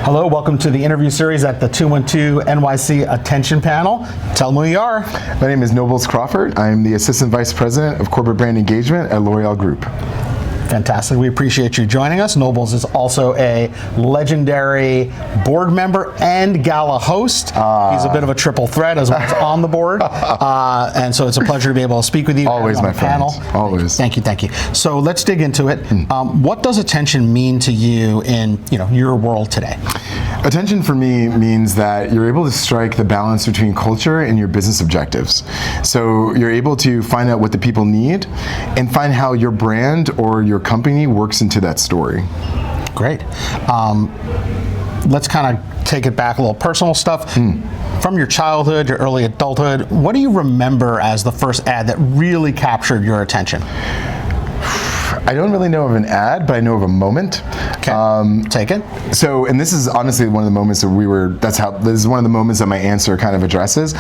Hello, welcome to the interview series at the 212 NYC Attention Panel. Tell them who you are. My name is Nobles Crawford. I'm the Assistant Vice President of Corporate Brand Engagement at L'Oreal Group. Fantastic. We appreciate you joining us. Nobles is also a legendary board member and gala host. He's a bit of a triple threat as well as on the board. And so it's a pleasure to be able to speak with you. Always, my friend. Always. Thank you. So let's dig into it. What does attention mean to you in your world today? Attention for me means that you're able to strike the balance between culture and your business objectives. So you're able to find out what the people need and find how your brand or your company works into that story. Great. Let's kind of take it back a little personal stuff. From your childhood, your early adulthood, what do you remember as the first ad that really captured your attention? I don't really know of an ad, but I know of a moment. Okay, take it. So, and this is honestly one of the moments that this is one of the moments that my answer kind of addresses.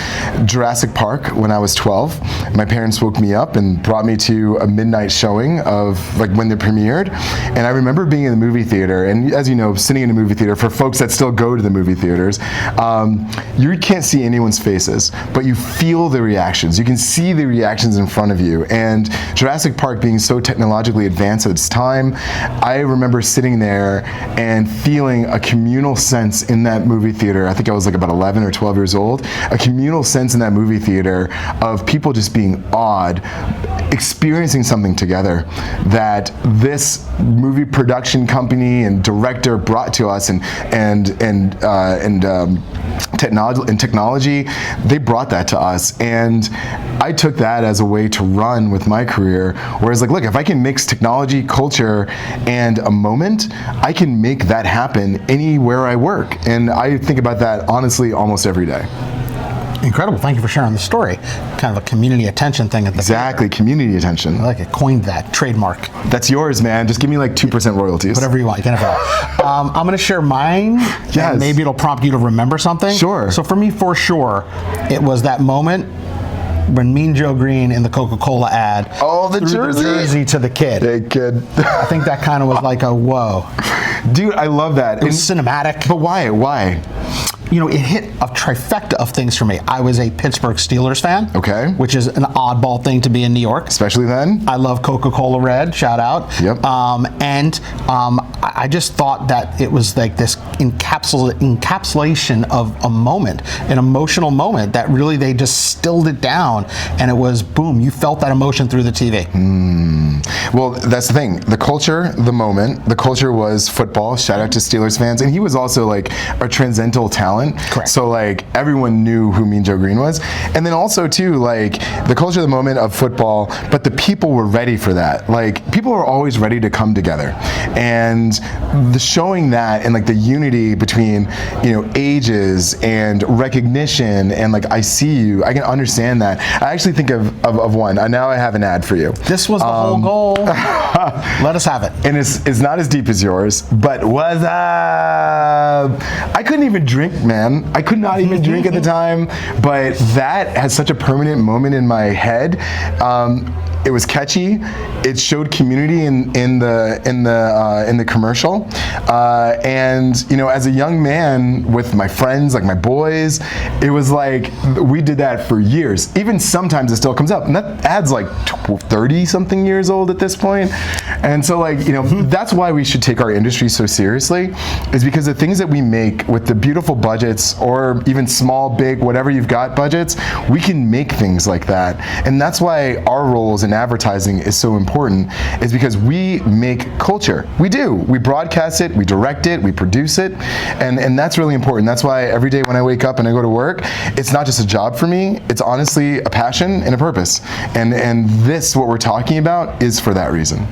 Jurassic Park, when I was 12, my parents woke me up and brought me to a midnight showing of when they premiered. And I remember being in the movie theater, and as you know, sitting in a movie theater, for folks that still go to the movie theaters, you can't see anyone's faces, but you feel the reactions. You can see the reactions in front of you. And Jurassic Park being so technologically advanced at its time, I remember sitting there and feeling a communal sense in that movie theater. I think I was about 11 or 12 years old. A communal sense in that movie theater of people just being awed, experiencing something together that this movie production company and director brought to us, and technology, they brought that to us. And I took that as a way to run with my career, whereas look, if I can mix technology, culture, and a moment, I can make that happen anywhere I work. And I think about that honestly almost every day. Incredible. Thank you for sharing the story. Kind of a community attention thing at the Exactly, community attention. I like it. Coined that. Trademark. That's yours, man. Just give me 2% royalties. Whatever you want. You can have it. I'm going to share mine. Yes. And maybe it'll prompt you to remember something. Sure. So for me, for sure, it was that moment when Mean Joe Green in the Coca-Cola ad the jersey to the kid. Hey, kid. I think that kind of was like a whoa. Dude, I love that. It was cinematic. But why? It hit a trifecta of things for me. I was a Pittsburgh Steelers fan. Okay. Which is an oddball thing to be in New York. Especially then. I love Coca-Cola Red, shout out. Yep. I just thought that it was like this encapsulation of a moment, an emotional moment that really they just distilled it down, and it was boom, you felt that emotion through the TV. Well, that's the thing. The culture, the moment, the culture was football. Shout out to Steelers fans. And he was also a transcendental talent. Correct. So everyone knew who Mean Joe Green was. And then also too, the culture of the moment of football, but the people were ready for that. People are always ready to come together. And the showing that and the unity between, ages and recognition and I see you, I can understand that. I actually think of one. Now I have an ad for you. This was the whole goal. Let us have it. And it's not as deep as yours, but what's up? I couldn't even drink, man. I could not even drink at the time, but that has such a permanent moment in my head. It was catchy. It showed community in the commercial, and as a young man with my friends, my boys, it was we did that for years. Even sometimes it still comes up, and that ad's 30 something years old at this point. And so that's why we should take our industry so seriously, is because the things that we make with the beautiful budgets, or even small, big, whatever you've got budgets, we can make things like that. And that's why our roles in advertising is so important, is because we make culture. We do. We broadcast it, we direct it, we produce it, and that's really important. That's why every day when I wake up and I go to work, it's not just a job for me, it's honestly a passion and a purpose. And this, what we're talking about, is for that reason.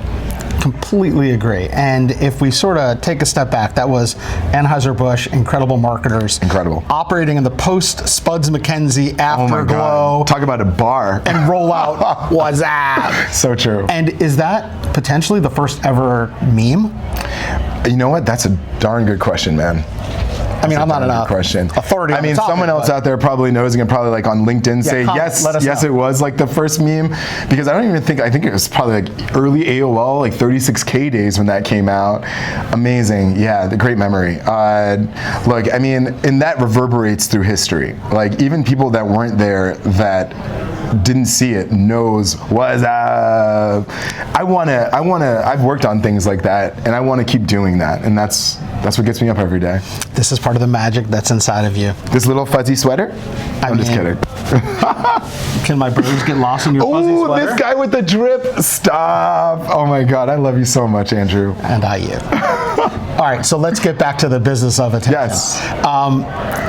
Completely agree. And if we sort of take a step back, that was Anheuser-Busch, incredible marketers. Incredible. Operating in the post-Spuds McKenzie afterglow. Talk about a bar. And rollout was that. So true. And is that potentially the first ever meme? You know what? That's a darn good question, man. I mean, I'm not an authority on I mean, the topic, someone else out there probably knows and can probably like on LinkedIn say yes, it was like the first meme, because I think it was probably like early AOL, like 36K days when that came out. Amazing, yeah, the great memory. Look, I mean, and that reverberates through history. Like even people that weren't there that didn't see it knows what's up. I've worked on things like that, and I want to keep doing that, and that's what gets me up every day. This is part of the magic that's inside of you. This little fuzzy sweater? I'm just kidding. Can my birds get lost in your fuzzy Ooh, sweater? this guy with the drip. Stop. Oh my God, I love you so much, Andrew. And I you. All right, so let's get back to the business of attention. Yes.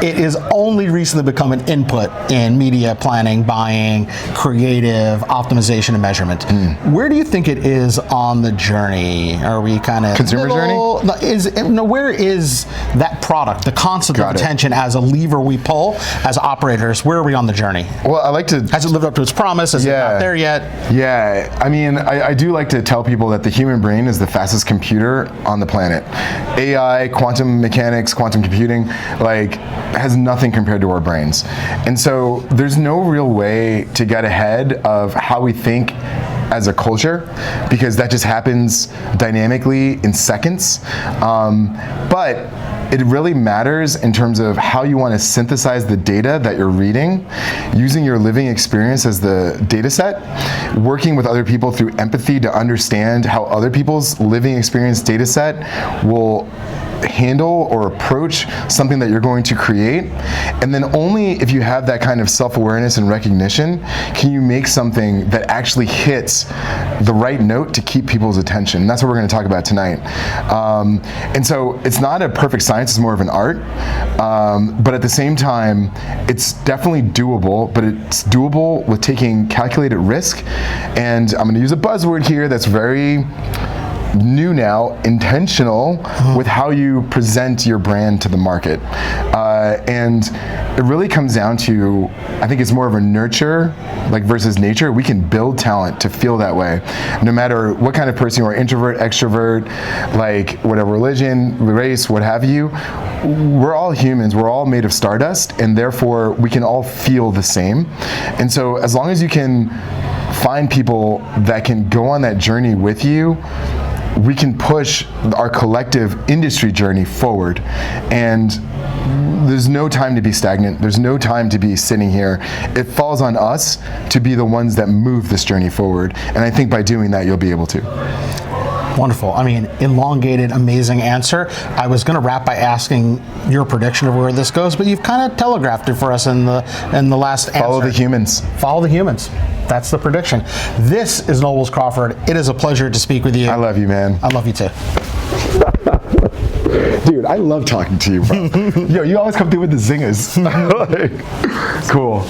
It is only recently become an input in media planning, buying, creative, optimization, and measurement. Where do you think it is on the journey? Are we kind of consumer journey? Where is that product, the concept of attention as a lever we pull as operators? Where are we on the journey? Well, I like to. Has it lived up to its promise? Is it not there yet? Yeah, I mean, I do like to tell people that the human brain is the fastest computer on the planet. AI, quantum mechanics, quantum computing, like, has nothing compared to our brains. And so there's no real way to get ahead of how we think as a culture, because that just happens dynamically in seconds. But it really matters in terms of how you want to synthesize the data that you're reading, using your living experience as the data set, working with other people through empathy to understand how other people's living experience data set will handle or approach something that you're going to create. And then only if you have that kind of self-awareness and recognition can you make something that actually hits the right note to keep people's attention. And that's what we're going to talk about tonight. And so it's not a perfect science, it's more of an art. But at the same time, it's definitely doable, but it's doable with taking calculated risk. And I'm going to use a buzzword here that's very new now, intentional with how you present your brand to the market. And it really comes down to, I think it's more of a nurture like versus nature. We can build talent to feel that way. No matter what kind of person you are, introvert, extrovert, like whatever religion, race, what have you, we're all humans, we're all made of stardust, and therefore we can all feel the same. And so as long as you can find people that can go on that journey with you, we can push our collective industry journey forward. And there's no time to be stagnant. There's no time to be sitting here. It falls on us to be the ones that move this journey forward. And I think by doing that, you'll be able to. Wonderful. I mean, elongated, amazing answer. I was going to wrap by asking your prediction of where this goes, but you've kind of telegraphed it for us in the last answer. Follow the humans. Follow the humans. That's the prediction. This is Nobles Crawford. It is a pleasure to speak with you. I love you, man. I love you too. Dude, I love talking to you, bro. Yo, you always come through with the zingers. Cool.